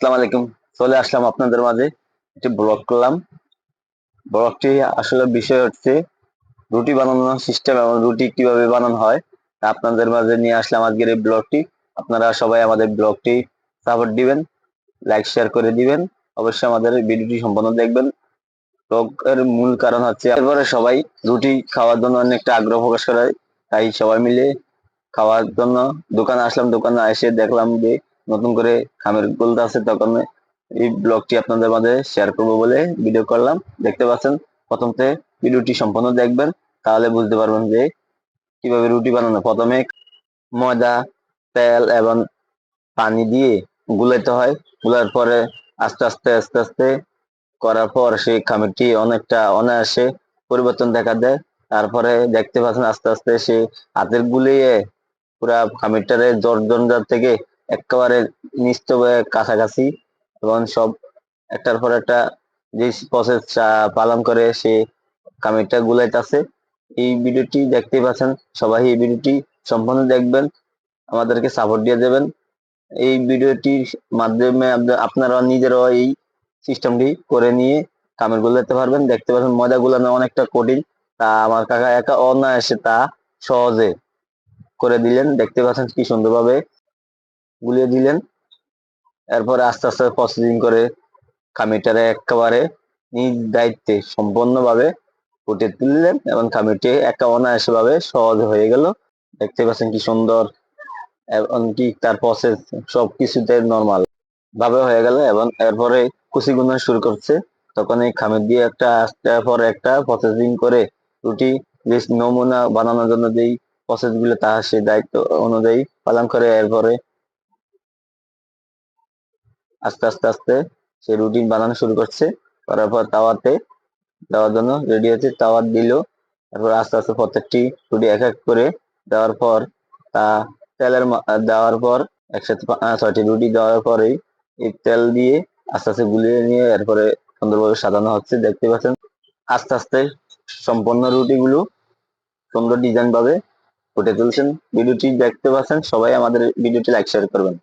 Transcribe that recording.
আসসালামু আলাইকুম। চলে আসলাম আপনাদের মাঝে একটি ব্লগ করলাম। ব্লগটি আসলে বিষয় হচ্ছে রুটি বানানোর সিস্টেম এবং রুটি কিভাবে বানানো হয় তা আপনাদের মাঝে নিয়ে আসলাম আজকের এই ব্লগটি। আপনারা সবাই আমাদের ব্লগটি সাপোর্ট দিবেন, লাইক শেয়ার করে দিবেন। অবশ্যই আমাদের ভিডিওটি সম্পূর্ণ দেখবেন। ব্লগের মূল কারণ হচ্ছে এরপরে সবাই রুটি খাওয়ার জন্য অনেকটা আগ্রহ প্রকাশ করে, তাই সবাই মিলে খাওয়ার জন্য দোকানে আসলাম। দোকানে এসে দেখলাম যে নতুন করে খামের গুলতে আছে, তখন এই ব্লগটি আপনাদের মাঝে শেয়ার করব বলে ভিডিও করলাম। দেখতে পাচ্ছেন, প্রথম থেকে ভিডিওটি সম্পূর্ণ দেখবেন, তাহলে বুঝতে পারবেন যে কিভাবে রুটি বানানো। প্রথমে ময়দা, তেল এবং পানি দিয়ে গুলাইতে হয়। গুলার পরে আস্তে আস্তে আস্তে আস্তে করার পর সেই খামিরটি অনেকটা অনায়াসে পরিবর্তন দেখা দেয়। তারপরে দেখতে পাচ্ছেন আস্তে আস্তে সে হাতের গুলিয়ে পুরা খামিরটারে জর্জনজার থেকে একেবারে নিস্তবে কাছাকাছি এবং সব একটার পর একটা যে প্রসেস পালন করে সে খামিরটা গুলাইতেছে। এই ভিডিওটি দেখতে পাচ্ছেন, সবাই এই ভিডিওটি সম্পূর্ণ দেখবেন, আমাদেরকে সাপোর্ট দিয়ে দেবেন। এই ভিডিওটির মাধ্যমে আপনারা নিজেরাও এই সিস্টেমটি করে নিয়ে খামির গুলাতে পারবেন। দেখতে পাচ্ছেন ময়দা গুলানো অনেকটা কঠিন, তা আমার কাকা একা অনায়াসে তা সহজে করে দিলেন। দেখতে পাচ্ছেন কি সুন্দরভাবে গুলিয়ে দিলেন। এরপরে আস্তে আস্তে প্রসেসিং করে খামিরটারে একেবারে নিজ দায়িত্বে সম্পূর্ণভাবে ফুটে তুললেন এবং খামিরটি একা অনায়াসে ভাবে সহজ হয়ে গেল। দেখতে পাচ্ছেন কি সুন্দর, এবং কি তার প্রসেস সবকিছুতে নর্মাল ভাবে হয়ে গেল। এবং এরপরে কুচি গুনা শুরু করছে, তখন এই খামির দিয়ে একটা পর একটা প্রসেসিং করে রুটি যে নমুনা বানানোর জন্য যেই প্রসেস গুলো তা সে দায়িত্ব অনুযায়ী পালন করে। এরপরে আস্তে আস্তে আস্তে সে রুটিন বানানো শুরু করছে, করার পর তাওয়াতে দেওয়ার জন্য রেডি হচ্ছে। তাওয়া দিল, তারপর আস্তে আস্তে প্রত্যেকটি রুটি এক এক করে দেওয়ার পর তা দেওয়ার পর একসাথে 6টি রুটি দেওয়ার পরেই এই তেল দিয়ে আস্তে আস্তে গুলিয়ে নিয়ে এরপরে সুন্দরভাবে সাজানো হচ্ছে। দেখতে পাচ্ছেন আস্তে আস্তে সম্পূর্ণ রুটিগুলো সুন্দর ডিজাইন ভাবে ফুটে তুলছেন। ভিডিওটি দেখতে পাচ্ছেন, সবাই আমাদের ভিডিওটি লাইক শেয়ার করবেন।